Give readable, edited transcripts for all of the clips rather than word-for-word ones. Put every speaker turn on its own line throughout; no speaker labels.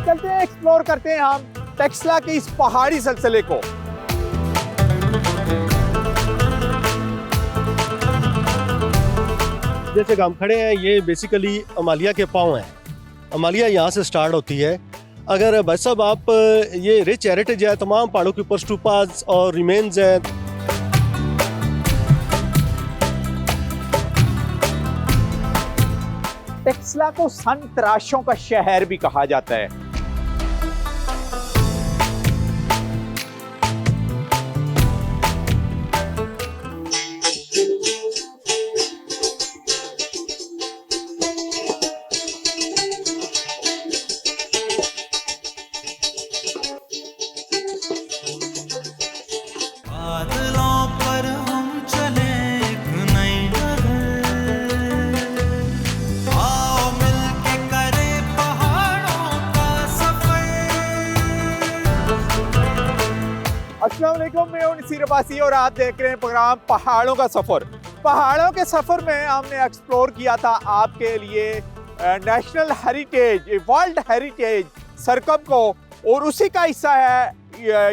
चलते हैं, एक्सप्लोर करते हैं हम टेक्सला के इस पहाड़ी सिलसिले को।
जैसे हम खड़े हैं, ये बेसिकली अमालिया के पाँव हैं। अमालिया यहाँ से स्टार्ट होती है। अगर भाई साहब आप ये रिच हेरिटेज है, तमाम पहाड़ों के ऊपर स्टूपास और रिमेन्स हैं।
टेक्सला को सन तराशों का शहर भी कहा जाता है। अस्सलाम वालेकुम, मैं हूं नसीर अब्बासी और आप देख रहे हैं प्रोग्राम पहाड़ों का सफ़र। पहाड़ों के सफ़र में हमने एक्सप्लोर किया था आपके लिए नेशनल हेरिटेज, वर्ल्ड हेरिटेज सरकप को, और उसी का हिस्सा है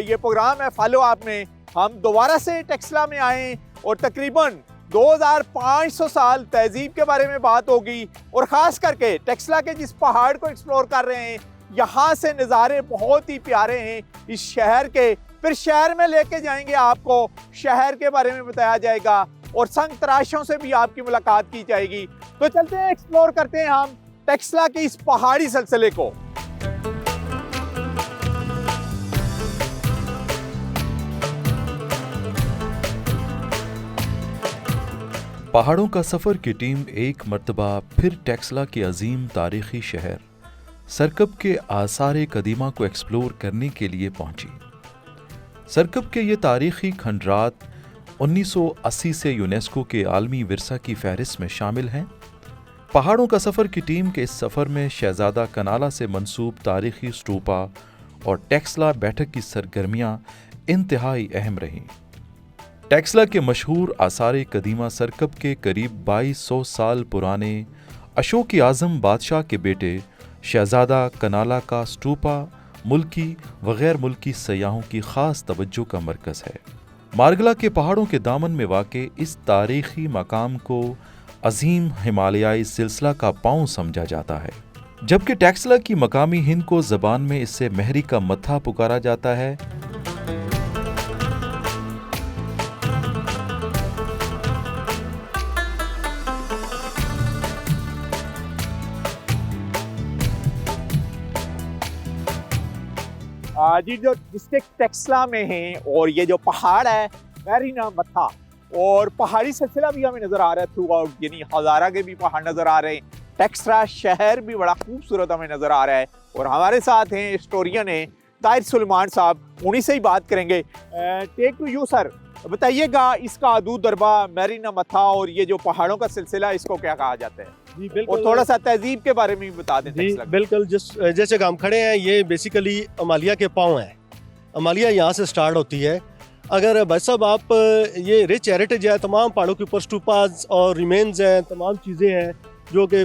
ये प्रोग्राम है फॉलो आप में। हम दोबारा से टेक्सला में आए और तकरीबन 2500 साल तहजीब के बारे में बात होगी, और ख़ास करके टेक्सला के जिस पहाड़ को एक्सप्लोर कर रहे हैं, यहाँ से नज़ारे बहुत ही प्यारे हैं इस शहर के। फिर शहर में लेके जाएंगे आपको, शहर के बारे में बताया जाएगा और संग तराशों से भी आपकी मुलाकात की जाएगी। तो चलते हैं, एक्सप्लोर करते हैं हम टेक्सला के इस पहाड़ी सिलसिले को।
पहाड़ों का सफ़र की टीम एक मर्तबा फिर टेक्सला के अजीम तारीखी शहर सरकप के आसार कदीमा को एक्सप्लोर करने के लिए पहुंची। सरकप के ये तारीखी खंडरात 1980 से यूनेस्को के आलमी विरसा की फहरिस्त में शामिल हैं। पहाड़ों का सफ़र की टीम के इस सफ़र में शहजादा कनाला से मंसूब तारीखी स्टूपा और टेक्सला बैठक की सरगर्मियाँ इंतहाई अहम रहीं। टेक्सला के मशहूर आसार कदीमा सरकप के करीब 2200 साल पुराने अशोक आज़म बादशाह के बेटे शहजादा कनाला का स्टूपा मुल्की व गैर मुल्की सयाहों की ख़ास तवज्जो का मरकज़ है। मार्गला के पहाड़ों के दामन में वाक़े इस तारीख़ी मकाम को अजीम हिमालयाई सिलसिला का पाँव समझा जाता है, जबकि टेक्सला की मकामी हिंदको ज़बान में इससे महरी का मत्था पुकारा जाता है।
जी, जो डिस्ट्रिक्ट टेक्सला में है, और ये जो पहाड़ है मैरीना मथा, और पहाड़ी सिलसिला भी हमें नज़र आ रहा है थ्रू आउट, यानी हज़ारा के भी पहाड़ नज़र आ रहे हैं। टेक्सला शहर भी बड़ा खूबसूरत हमें नज़र आ रहा है, और हमारे साथ हैं हिस्टोरियन हैं ताहिर सुलेमान साहब, उन्हीं से ही बात करेंगे। टेक टू यू सर, बताइएगा इसका अदू दरबा मैरीना मथा और ये जो पहाड़ों का सिलसिला, इसको क्या कहा जाता है?
जी बिल्कुल,
और थोड़ा सा तहजीब के बारे में भी बता दें।
जी बिल्कुल, जैसे हम खड़े हैं, ये बेसिकली अमालिया के पाँव हैं। अमालिया यहाँ से स्टार्ट होती है। अगर भाई साहब आप ये रिच हेरिटेज है, तमाम पहाड़ों के ऊपर स्टूपास और रिमेन्स हैं, तमाम चीज़ें हैं जो कि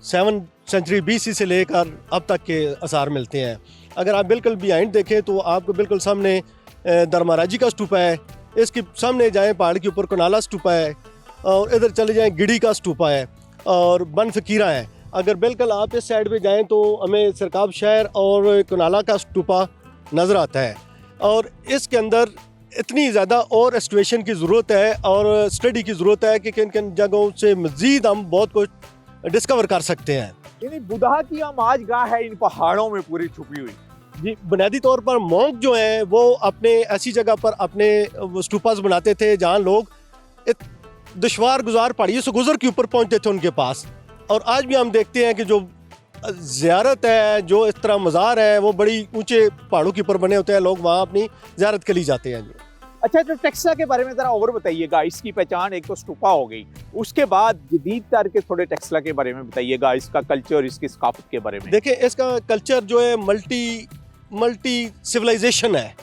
7वीं सेंचुरी BC से लेकर अब तक के आसार मिलते हैं। अगर आप बिल्कुल बिहाइंड देखें तो आपको बिल्कुल सामने धर्मराजी का स्टूपा है, इसके सामने जाएँ पहाड़ के ऊपर कनाला स्टूपा है, और इधर चले जाएँ गिड़ी का स्टूपा है, और बन फकीरा है। अगर बिल्कुल आप इस साइड पे जाएं तो हमें सरकाब शहर और कनाला का स्टूपा नज़र आता है, और इसके अंदर इतनी ज़्यादा और एस्टिवेशन की ज़रूरत है और स्टडी की ज़रूरत है कि किन किन जगहों से मज़ीद हम बहुत कुछ डिस्कवर कर सकते हैं।
यानी बुधा की आमाज गाह है इन पहाड़ों में पूरी छुपी हुई।
जी, बुनियादी तौर पर मोंक जो हैं वो अपने ऐसी जगह पर अपने स्टूपास बनाते थे जहाँ लोग दुश्वार गुजार पहाड़ियों से गुजर के ऊपर पहुँचते थे उनके पास। और आज भी हम देखते हैं कि जो ज़ियारत है, जो इस तरह मज़ार है, वो बड़ी ऊंचे पहाड़ों के ऊपर बने होते हैं, लोग वहाँ अपनी ज़ियारत के लिए जाते हैं।
अच्छा, तो टेक्सला के बारे में ज़रा और बताइएगा। इसकी पहचान एक तो स्टूपा हो गई, उसके बाद जदीद तर के थोड़े टेक्सला के बारे में बताइएगा, इसका कल्चर, इसकी सकाफत के बारे में।
देखिए, इसका कल्चर जो है मल्टी सिविलाइजेशन है।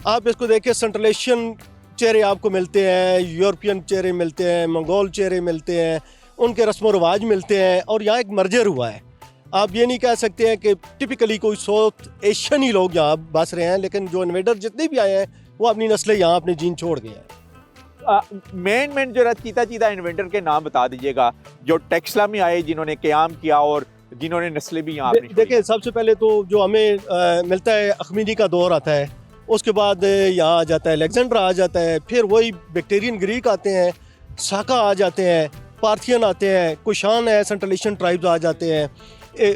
आप इसको देखिए, सेंट्रल एशियन चेहरे आपको मिलते हैं, यूरोपियन चेहरे मिलते हैं, मंगोल चेहरे मिलते हैं, उनके रस्म व रवाज मिलते हैं, और यहाँ एक मर्जर हुआ है। आप ये नहीं कह सकते हैं कि टिपिकली कोई साउथ एशियन ही लोग यहाँ बस रहे हैं, लेकिन जो इन्वेडर जितने भी आए हैं वो अपनी नस्लें यहाँ अपने जीन छोड़ गए हैं।
मेन जो चीता चीता इन्वेंटर के नाम बता दीजिएगा जो टेक्सला में आए, जिन्होंने क़याम किया और जिन्होंने नस्लें भी यहाँ अपनी
देखिए, सबसे पहले तो जो हमें मिलता है अखमीनी का दौर आता है, उसके बाद यहाँ आ जाता है अलेक्जेंडर आ जाता है, फिर वही बैक्टीरियन ग्रीक आते हैं, साका आ जाते हैं, पार्थियन आते हैं, कुशान है, सेंट्रल एशियन ट्राइब्स आ जाते हैं,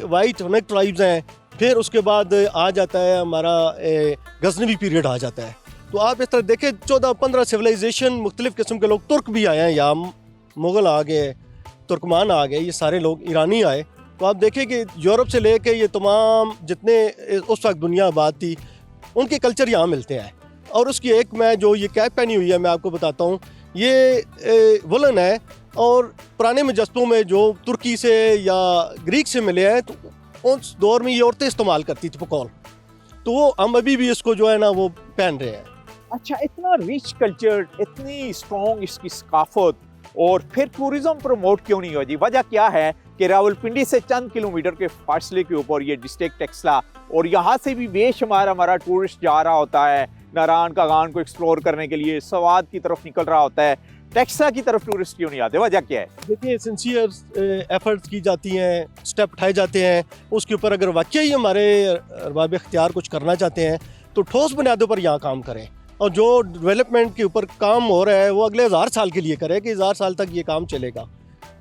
वाइट हुनक ट्राइब्स हैं, फिर उसके बाद आ जाता है हमारा गजनवी पीरियड आ जाता है। तो आप इस तरह देखें 14-15 सिविलाइजेशन, मुख्तलिफ़ किस्म के लोग, तुर्क भी आए हैं यहाँ, मुग़ल आ गए, तुर्कमान आ गए, ये सारे लोग, ईरानी आए। तो आप देखें कि यूरोप से ले कर ये तमाम जितने उस वक्त दुनिया आबाद थी उनके कल्चर यहाँ मिलते हैं। और उसकी एक मैं जो ये कैप पहनी हुई है मैं आपको बताता हूँ, ये वुलन है और पुराने मुजस्समों में जो तुर्की से या ग्रीक से मिले हैं तो उस दौर में ये औरतें इस्तेमाल करती थी पकौल, तो वो हम अभी भी इसको जो है ना वो पहन रहे हैं।
अच्छा, इतना रिच कल्चर, इतनी स्ट्रॉन्ग इसकी सकाफत, और फिर टूरिज्म प्रमोट क्यों नहीं हो जी? वजह क्या है कि रावलपिंडी से चंद किलोमीटर के फासले के ऊपर ये डिस्ट्रिक्ट टेक्सला, और यहाँ से भी बेशुमार हमारा टूरिस्ट जा रहा होता है नारायण का गान को एक्सप्लोर करने के लिए, सवाद की तरफ निकल रहा होता है, टेक्सला की तरफ टूरिस्ट क्यों नहीं आते? वजह क्या है?
देखिए, सिंसियर एफर्ट्स की जाती हैं, स्टेप उठाए जाते हैं, उसके ऊपर अगर वाकई हमारे अरबाब इख्तियार कुछ करना चाहते हैं तो ठोस बुनियादों पर यहाँ काम करें, और जो डेवलपमेंट के ऊपर काम हो रहा है वो अगले 1000 साल के लिए करे कि 1000 साल तक ये काम चलेगा।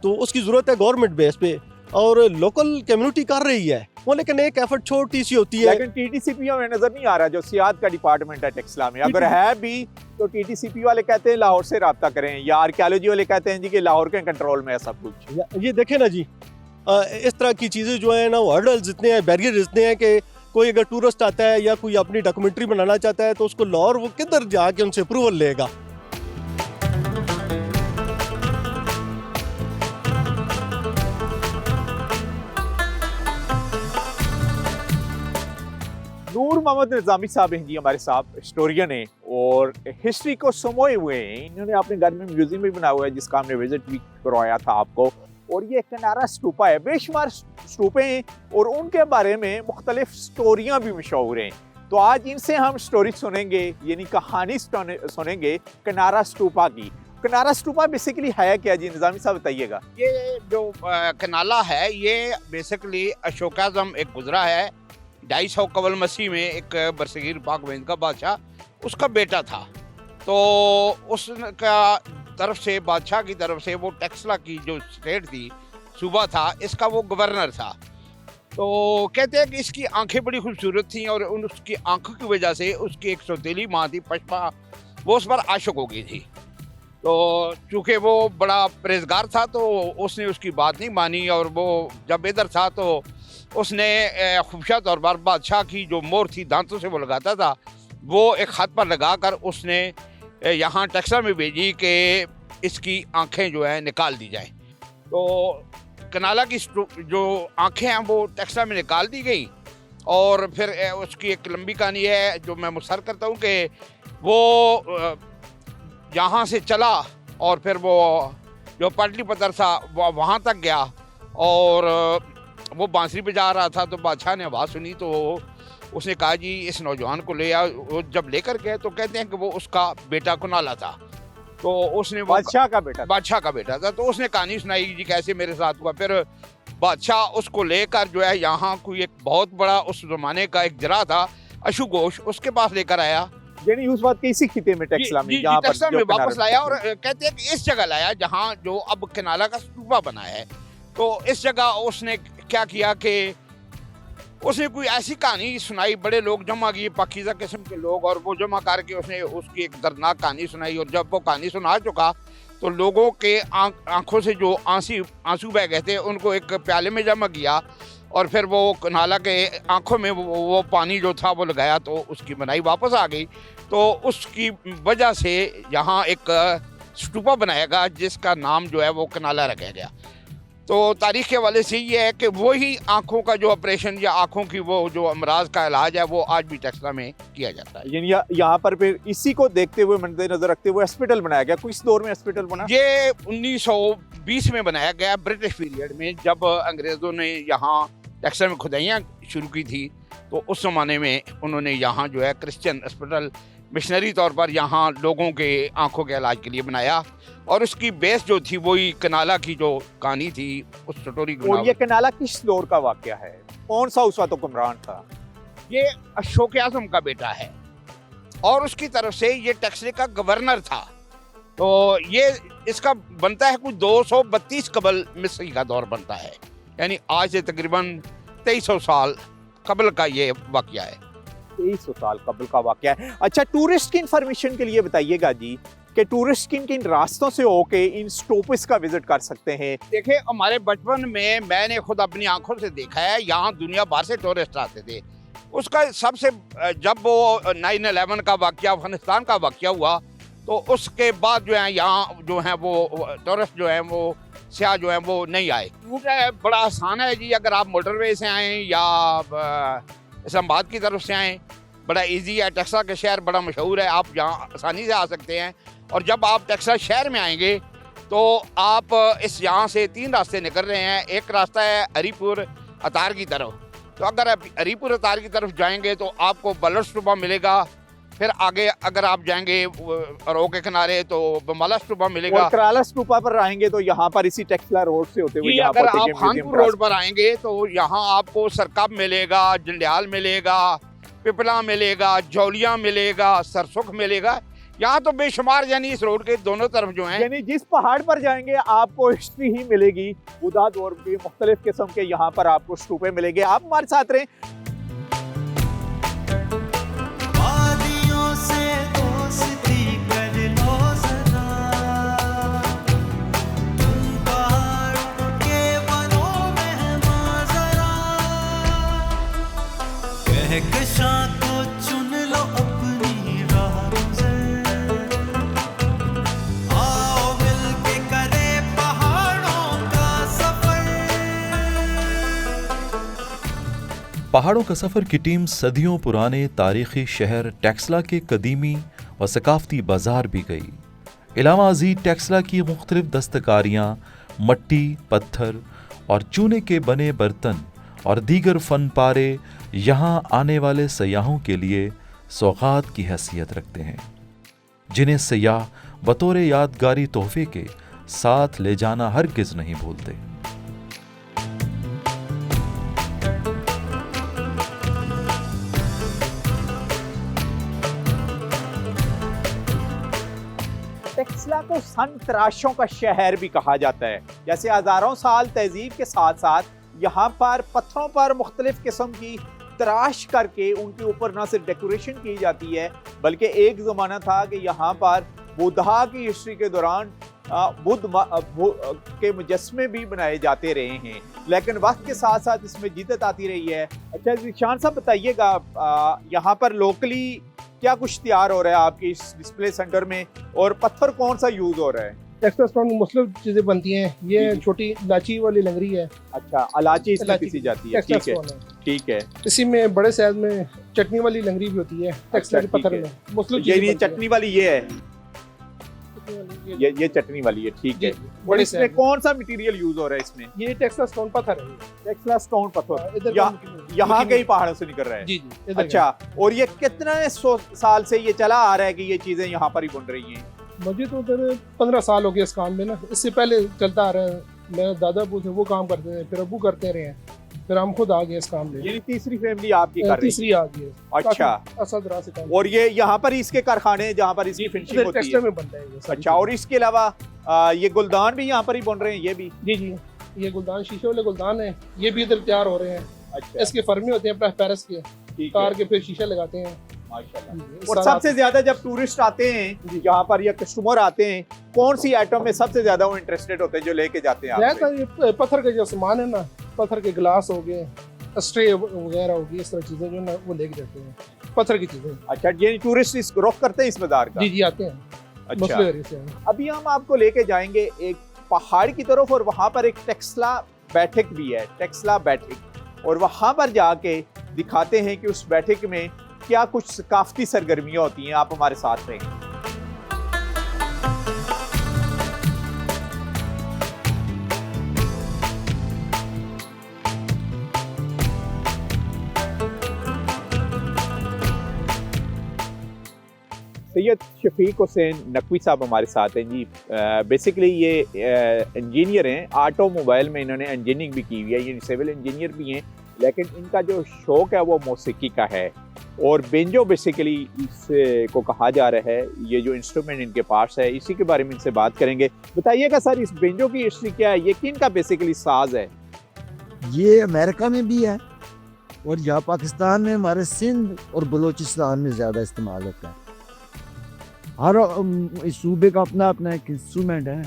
तो उसकी ज़रूरत है गवर्नमेंट बेस पे, और लोकल कम्युनिटी कर रही है वो, लेकिन एक एफर्ट छोटी सी होती है।
लेकिन टीटीसीपी हमें नजर नहीं आ रहा, जो सियाहत का डिपार्टमेंट है टेक्सला में। अगर है भी तो टीटीसीपी वाले कहते हैं लाहौर से रब्ता करें, या आर्कियोलॉजी वाले कहते हैं जी कि लाहौर के कंट्रोल में है सब कुछ।
ये देखें ना जी, इस तरह की चीज़ें जो है ना, वो हर्डल्स इतने हैं, बैरियर इतने हैं कि कोई अगर टूरिस्ट आता है या कोई अपनी डॉक्यूमेंट्री बनाना चाहता है तो उसको लाहौर वो किधर जाके उनसे अप्रूवल लेगा।
नूर मोहम्मद निज़ामी साहब हैं जी हमारे साथ, हिस्टोरियन हैं और हिस्ट्री को समोए हुए हैं। इन्होंने अपने घर में म्यूजियम भी बनाया हुआ है जिसका हमने विजिट भी करवाया था आपको, और ये कनारा स्तूपा है। बेशुमार स्तूपे हैं और उनके बारे में मुख्तलिफ स्टोरियाँ भी मशहूर हैं। तो आज इनसे हम स्टोरी सुनेंगे, यानी कहानी सुनेंगे कनारा स्तूपा की। कनारा स्तूपा बेसिकली है क्या जी? निज़ामी साहब बताइएगा।
ये जो कनाला है ये बेसिकली अशोकाज़म एक गुजरा है 250 कबल मसीह में, एक बरसगीर पाकवेंद का बादशाह, उसका बेटा था। तो उसका तरफ से, बादशाह की तरफ से, वो टेक्सला की जो स्टेट थी, सूबा था, इसका वो गवर्नर था। तो कहते हैं कि इसकी आंखें बड़ी खूबसूरत थी और उसकी आंखों की वजह से उसकी एक सौतेली माँ थी पशपा, वो उस पर आशिक हो गई थी। तो चूँकि वो बड़ा परहेजगार था तो उसने उसकी बात नहीं मानी, और वो जब इधर था तो उसने खुफिया तौर पर बादशाह की जो मोहर थी दांतों से वो लगाता था, वो एक ख़त पर लगा कर उसने यहाँ टेक्सला में भेजी कि इसकी आंखें जो है निकाल दी जाए। तो कनाला की जो आंखें हैं वो टेक्सला में निकाल दी गई, और फिर उसकी एक लंबी कहानी है जो मैं मुसर करता हूँ कि वो यहाँ से चला और फिर वो जो पाटलिपुत्र था वहाँ तक गया, और वो बांसुरी बजा रहा था। तो बादशाह ने आवाज़ सुनी तो उसने कहा जी इस नौजवान को ले आओ। वो जब लेकर गए तो कहते हैं कि वो उसका बेटा कुनाला था। तो उसने
बादशाह का बेटा
था। तो उसने कहानी सुनाई जी कैसे मेरे साथ हुआ। फिर बादशाह उसको लेकर जो है यहाँ कोई एक बहुत बड़ा उस जमाने का एक जरा था अशुघोष, उसके पास लेकर आया,
यानी उस बात किसी खिते में टेक्सला में, जहाँ
टेक्सला में वापस लाया, और कहते हैं कि इस जगह लाया जहाँ जो अब कनाला का स्तूपा बना है। तो इस जगह उसने क्या किया कि उसने कोई ऐसी कहानी सुनाई, बड़े लोग जमा किए, पाकीज़ा किस्म के लोग, और वो जमा करके उसने उसकी एक दर्दनाक कहानी सुनाई। और जब वो कहानी सुना चुका तो लोगों के आंखों से जो आंसू बह गए थे उनको एक प्याले में जमा किया, और फिर वो कनाला के आंखों में वो पानी जो था वो लगाया, तो उसकी बनाई वापस आ गई। तो उसकी वजह से यहाँ एक स्तूपा बनाया गया जिसका नाम जो है वो कनाला रखा गया। तो तारीख के हवाले से ये है कि वही आँखों का जो ऑपरेशन या आँखों की वो जो अमराज का इलाज है वो आज भी टेक्सला में किया जाता है।
यानी यहाँ पर फिर इसी को देखते हुए, मद्देनजर रखते हुए हॉस्पिटल बनाया गया। किस दौर में हॉस्पिटल बना?
ये 1920 में बनाया गया, ब्रिटिश पीरियड में, जब अंग्रेज़ों ने यहाँ टेक्सला में खुदाइयाँ शुरू की थी, तो उस ज़माने में उन्होंने यहाँ जो है क्रिश्चियन हॉस्पिटल मिशनरी तौर पर यहाँ लोगों के आँखों के इलाज के लिए बनाया, और उसकी बेस जो थी वही कनाला की जो कहानी थी उस स्टोरी को।
और ये कनाला किस दौर का वाकया है? कौन सा उस वक्त हुक्मरान था?
ये अशोक आज़म का बेटा है और उसकी तरफ से ये टेक्सले का गवर्नर था। तो ये इसका बनता है कुछ 232 कबल मिस्री का दौर बनता है, यानी आज से तकरीबन 2300 साल कबल का ये वाकया है।
2300 साल कबल का वाकया है। अच्छा, टूरिस्ट की इंफॉर्मेशन के लिए बताइएगा जी कि टूरिस्ट किन किन रास्तों से होके इन स्टॉपेज का विजिट कर सकते हैं?
देखिए, हमारे बचपन में मैंने खुद अपनी आंखों से देखा है, यहाँ दुनिया भर से टूरिस्ट आते थे। उसका सबसे जब वो 9/11 का वाकया, अफगानिस्तान का वाकया हुआ, तो उसके बाद जो है यहाँ जो है वो टूरिस्ट जो है वो सियाह जो है वो नहीं आए। रूट है बड़ा आसान है जी, अगर आप मोटरवे से आएँ या इस्लामाबाद की तरफ से आएँ, बड़ा इजी है। टेक्सला का शहर बड़ा मशहूर है, आप यहाँ आसानी से आ सकते हैं। और जब आप टेक्सला शहर में आएंगे तो आप इस यहाँ से 3 रास्ते निकल रहे हैं। एक रास्ता है हरीपुर अतार की तरफ, तो अगर आप हरीपुर अतार की तरफ जाएंगे तो आपको बलर स्टूपा मिलेगा। फिर आगे अगर आप जाएंगे रो के किनारे तो बमाला स्टूपा मिलेगा।
और कराला स्तूपा पर आएंगे तो यहाँ पर इसी टेक्सला रोड से होते हुए यहाँ
अगर
पर
आप खानपुर रोड पर आएंगे तो यहाँ आपको सरकब मिलेगा, जंडियाल मिलेगा, पिपला मिलेगा, जौलिया मिलेगा, सरसुख मिलेगा। यहाँ तो बेशुमार, यानी इस रोड के दोनों तरफ जो हैं,
यानी जिस पहाड़ पर जाएंगे आपको हिस्ट्री ही मिलेगी। बुधा दौर के मुख्तलिफ किस्म के यहाँ पर आपको स्तूपे मिलेंगे। आप हमारे साथ रहें।
पहाड़ों का सफ़र की टीम सदियों पुराने तारीखी शहर टेक्सला के कदीमी व सकाफती बाजार भी गई। इलावा अज़ीज़ टेक्सला की मुख्तलिफ दस्तकारियाँ, मट्टी, पत्थर और चूने के बने बर्तन और दीगर फन पारे यहाँ आने वाले सयाहों के लिए सौगात की हैसियत रखते हैं, जिन्हें सयाह बतौर यादगारी तोहफे के साथ ले जाना हरगिज़ नहीं भूलते।
टेक्सला को सन तराशों का शहर भी कहा जाता है। जैसे हजारों साल तहजीब के साथ साथ यहाँ पर पत्थरों पर मुख्तलिफ किस्म की तराश करके उनके ऊपर न सिर्फ डेकोरेशन की जाती है, बल्कि एक ज़माना था कि यहाँ पर बुद्धा की हिस्ट्री के दौरान बुद्ध के मुजस्मे भी बनाए जाते रहे हैं, लेकिन वक्त के साथ साथ इसमें जिद्दत आती रही है। अच्छा ज़ीशान साहब, बताइएगा यहाँ पर लोकली क्या कुछ तैयार हो रहा है आपके इस डिस्प्ले सेंटर में, और पत्थर कौन सा यूज हो रहा है?
टेक्सला स्टोन में मुख्तलिफ चीजें बनती हैं। ये छोटी इलाची वाली लंगरी है।
अच्छा, इलाची इसमें पीसी जाती है। ठीक है, ठीक है।
इसी में बड़े साइज में चटनी वाली लंगरी भी होती है टेक्सला के पत्थर में। मुख्तलिफ
ये चटनी वाली ये है, ये चटनी वाली है। ठीक है। और इसमें कौन सा मटेरियल यूज हो रहा है इसमें?
ये टेक्सला स्टोन पत्थर है।
टेक्सला स्टोन पत्थर यहाँ के ही पहाड़ों से निकल रहा है।
जी जी।
अच्छा, और ये कितने 100 साल से ये चला आ रहा है कि ये चीजें यहाँ पर ही बन रही हैं?
मुझे तो उधर 15 साल हो गए इस काम में ना। इससे पहले चलता आ रहा है, मेरे दादा थे वो काम करते थे, फिर अबू करते रहे हैं, फिर हम खुद आ गए इस काम में।
ये तीसरी फैमिली आपकी कर रही है?
तीसरी आ गई है।
अच्छा,
असदरा से काम।
और ये यहाँ पर इसके कारखाने हैं जहाँ पर इसकी फिनिशिंग होती है?
में बनता है ये।
अच्छा, और इसके अलावा ये गुलदान भी यहाँ पर ही बन रहे हैं? ये भी?
जी जी, ये गुलदान शीशे वाले गुलदान है, ये भी इधर तैयार हो रहे हैं।
अच्छा,
इसके फर्मे होते हैं पेरिस के, तार के फिर शीशे लगाते हैं।
माशाल्लाह। और सबसे ज्यादा जब टूरिस्ट आते हैं यहाँ पर या कस्टमर आते हैं, कौन सी आइटम में सबसे ज्यादा वो इंटरेस्टेड होते हैं जो लेके जाते हैं आपसे?
ये पत्थर के जो सामान है ना, पत्थर के गिलास हो गए, स्ट्रे वगैरह होगी, इस तरह चीजें जो ना वो लेके जाते हैं, पत्थर की चीजें।
अच्छा, ये टूरिस्ट इस रुख करते हैं इस बाजार का?
जी जी, आते हैं।
अच्छा, अभी हम आपको लेके जाएंगे एक पहाड़ की तरफ, और वहाँ पर एक टेक्सला बैठक भी है, टेक्सला बैठक, और वहाँ पर जाके दिखाते हैं कि उस बैठक में क्या कुछ सकाफती सरगर्मियाँ होती हैं। आप हमारे साथ रहें। सैयद शफीक हुसैन नकवी साहब हमारे साथ हैं जी। बेसिकली ये इंजीनियर हैं, ऑटोमोबाइल में इन्होंने इंजीनियरिंग भी की हुई है, ये सिविल इंजीनियर भी हैं, लेकिन इनका जो शौक़ है वो मौसीकी का है। और बेंजो बेसिकली इसको कहा जा रहा है, ये जो इंस्ट्रूमेंट इनके पास है, इसी के बारे में इनसे बात करेंगे। बताइएगा सर, इस बेंजो की हिस्ट्री क्या है, ये किन का बेसिकली साज है?
ये अमेरिका में भी है और यहाँ पाकिस्तान में हमारे सिंध और बलूचिस्तान में ज़्यादा इस्तेमाल होता है। हर इस सूबे का अपना अपना एक इंस्ट्रूमेंट है,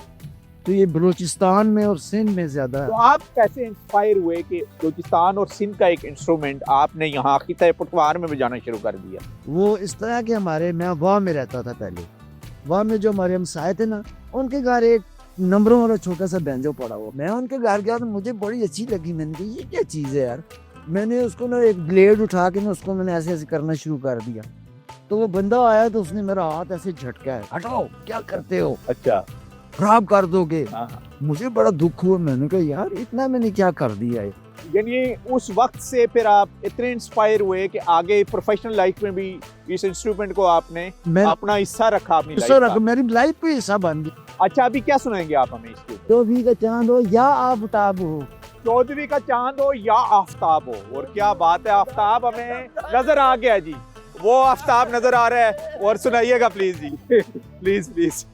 तो ये बलूचिस्तान में और सिंध में ज़्यादा
तो
है।
आप कैसे इंस्पायर हुए कि बलूचिस्तान और सिंध का एक इंस्ट्रूमेंट आपने यहाँ खिता पटवार में बजाना शुरू कर दिया?
वो इस तरह के मैं वहाँ में रहता था पहले, वहाँ में जो हमारे हमसाए थे ना, उनके घर एक नंबरों वाला छोटा सा बैंजो पड़ा हुआ। मैं उनके घर गया तो मुझे बड़ी अच्छी लगी, मैंने कहा ये क्या चीज़ है यार। मैंने उसको ना एक ब्लेड उठा के ना उसको मैंने ऐसे ऐसे करना शुरू कर दिया, तो वो बंदा आया तो उसने मेरा हाथ ऐसे झटका, हटाओ क्या करते हो,
अच्छा,
खराब कर दोगे।
हाँ।
मुझे बड़ा दुख हुआ, मैंने कहा यार इतना मैंने क्या कर दिया है।
यानी उस वक्त से फिर आप इतने इंस्पायर हुए कि आगे प्रोफेशनल लाइफ में भी इस इंस्ट्रूमेंट को आपने
मैं
अपना हिस्सा रखा अपनी
हिस्सा
लाइफ का।
मेरी लाइफ पे हिस्सा बन गया।
अच्छा, अभी क्या सुनाएंगे आप हमें इसके ऊपर?
तो भी का चांद हो या आफताब हो,
चौधरी का चांद हो या आफ्ताब हो। और क्या बात है, आफ्ताब हमें नजर आ गया जी, वो आफ्ताब नजर आ रहा है। और सुनाइएगा प्लीज जी, प्लीज प्लीज।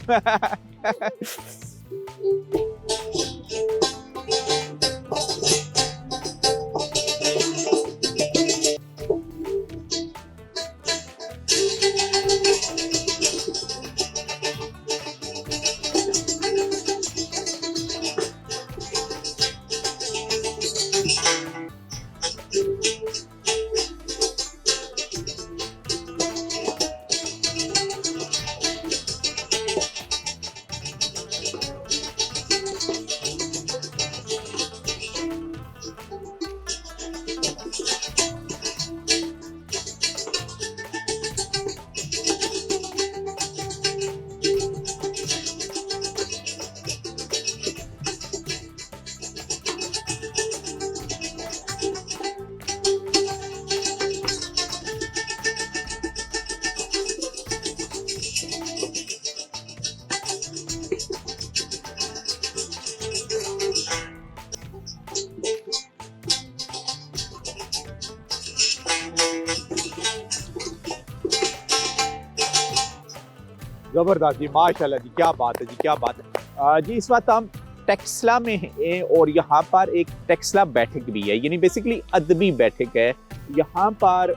जबरदस्त जी, माशाल्लाह जी, क्या बात है जी, क्या बात है जी। इस वक्त हम टेक्सला में हैं और यहाँ पर एक टेक्सला बैठक भी है, यानी बेसिकली अदबी बैठक है। यहाँ पर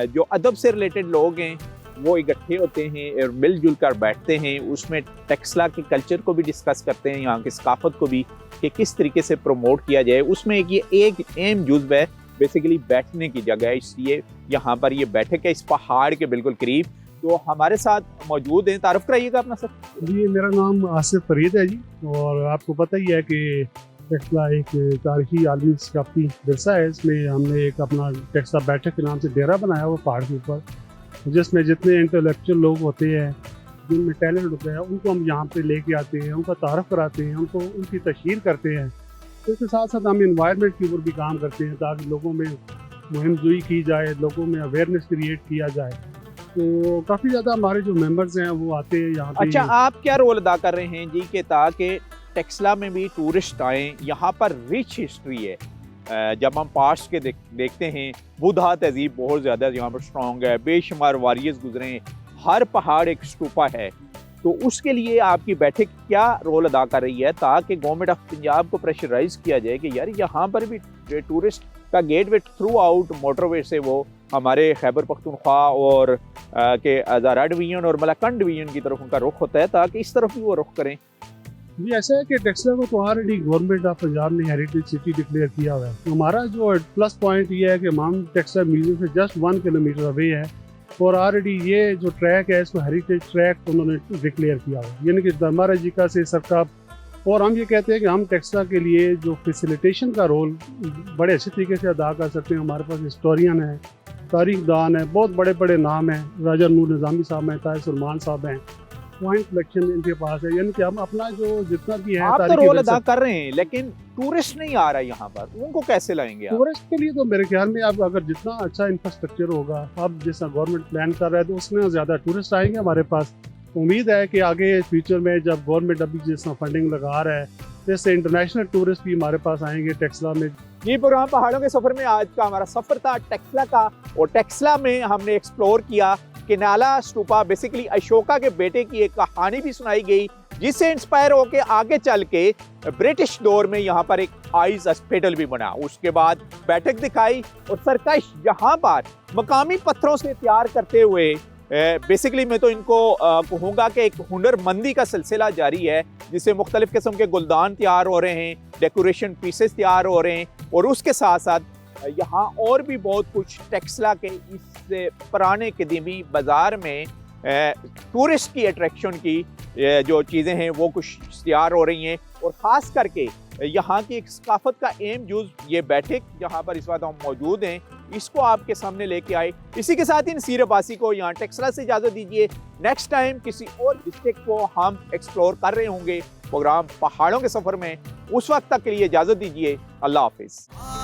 जो अदब से रिलेटेड लोग हैं वो इकट्ठे होते हैं और मिलजुल कर बैठते हैं। उसमें टेक्सला के कल्चर को भी डिस्कस करते हैं, यहाँ की सकाफत को भी, कि किस तरीके से प्रमोट किया जाए। उसमें ये एक अहम जुज़्व है बेसिकली बैठने की जगह है, इसलिए यहाँ पर ये बैठक है इस पहाड़ के बिल्कुल करीब। तो हमारे साथ मौजूद हैं, तारुफ कराइएगा अपना सर।
जी, मेरा नाम आसिफ फरीद है जी, और आपको पता ही है कि टेक्सला एक तारीखी आलमी सकाफती विरसा है। इसमें हमने एक अपना टेक्सला बैठक के नाम से डेरा बनाया हुआ पहाड़ के ऊपर, जिसमें जितने इंटेलेक्चुअल लोग होते हैं, जिनमें टैलेंट होता है, उनको हम यहाँ पे लेके आते हैं, उनका तारफ़ कराते हैं, उनको उनकी तशहीर करते हैं। तो इसके साथ साथ हम इन्वायरमेंट के ऊपर भी काम करते हैं ताकि लोगों में मुहिमजुई की जाए, लोगों में अवेयरनेस क्रिएट किया जाए। तो काफ़ी ज़्यादा हमारे जो मेंबर्स हैं वो आते हैं यहाँ पे।
अच्छा, आप क्या रोल अदा कर रहे हैं जी कि ताकि टेक्सला में भी टूरिस्ट आएँ? यहाँ पर रिच हिस्ट्री है। जब हम पास्ट के देखते हैं, बुधा तहजीब बहुत ज़्यादा यहाँ पर स्ट्रॉन्ग है, बेशुमार वारियर्स गुजरे हैं, हर पहाड़ एक स्टूपा है। तो उसके लिए आपकी बैठक क्या रोल अदा कर रही है ताकि गवर्नमेंट ऑफ पंजाब को प्रेशराइज किया जाए कि यार यहाँ पर भी टूरिस्ट का गेटवे थ्रू आउट मोटरवे से वो हमारे खैबर पख्तूनख्वा और के हज़ारा डिवीजन और मलाकंड डिवीजन की तरफ उनका रुख होता है, ताकि इस तरफ भी वो रुख करें?
जी, ऐसा है कि टेक्सला को तो ऑलरेडी गवर्नमेंट ऑफ पंजाब ने हेरिटेज सिटी डिक्लेयर किया हुआ है। तो हमारा जो प्लस पॉइंट ये है कि हम टेक्सला म्यूजियम से जस्ट 1 किलोमीटर अवे है, और ऑलरेडी ये जो ट्रैक है इसको हेरिटेज ट्रैक उन्होंने डिक्लेयर किया हुआ है, यानी कि दरमारा जिका से सरकार। और हम ये कहते हैं कि हम टेक्सला के लिए जो फैसिलिटेशन का रोल बड़े अच्छे तरीके से अदा कर सकते हैं। हमारे पास हिस्टोरियन है, तारीखदान है, बहुत बड़े बड़े नाम हैं, राजा नूर निज़ामी साहब हैं, ताहिर सलमान साहब हैं, पॉइंट कलेक्शन इनके पास है, यानी कि हम अपना जो जितना भी है
आप तो
तारीखी
रोल
विरसा-
अदा कर रहे हैं, लेकिन टूरिस्ट नहीं आ रहा यहाँ पर, उनको कैसे लाएंगे आप?
टूरिस्ट के लिए तो मेरे ख्याल में अब अगर जितना अच्छा इंफ्रास्ट्रक्चर होगा, अब जैसा गवर्नमेंट प्लान कर रहा है तो उसमें ज़्यादा टूरिस्ट आएंगे हमारे पास। उम्मीद है कि आगे फ्यूचर में जब गवर्नमेंट अभी जिस फंडिंग लगा रहा है, जैसे इंटरनेशनल टूरिस्ट भी हमारे पास आएंगे टेक्सला में।
ये प्रोग्राम पहाड़ों के सफर में आज का हमारा सफर था टेक्सला का, और टेक्सला में हमने एक्सप्लोर किया किनाला स्टूपा। बेसिकली अशोका के बेटे की एक कहानी भी सुनाई गई, जिससे इंस्पायर होके आगे चल के ब्रिटिश दौर में यहाँ पर एक आइस हॉस्पिटल भी बना। उसके बाद बैठक दिखाई और सरकश यहाँ पर मकामी पत्थरों से तैयार करते हुए बेसिकली मैं तो इनको कहूँगा कि एक हुनरमंदी का सिलसिला जारी है, जिससे मुख्तलिफ किस्म के गुलदान तैयार हो रहे हैं, डेकोरेशन पीसेस तैयार हो रहे हैं, और उसके साथ साथ यहाँ और भी बहुत कुछ टेक्सला के इस पुराने कदीमी बाज़ार में टूरिस्ट की अट्रैक्शन की जो चीज़ें हैं वो कुछ तैयार हो रही हैं। और ख़ास करके यहाँ की एक सकाफत का एम यूज़ ये बैठक जहाँ पर इस वक्त हम मौजूद हैं, इसको आपके सामने लेके आए। इसी के साथ ही नसीर अब्बासी को यहाँ टेक्सला से इजाज़त दीजिए। नेक्स्ट टाइम किसी और डिस्ट्रिक्ट को हम एक्सप्लोर कर रहे होंगे प्रोग्राम पहाड़ों के सफ़र में। उस वक्त तक के लिए इजाज़त दीजिए। अल्लाह हाफिज़।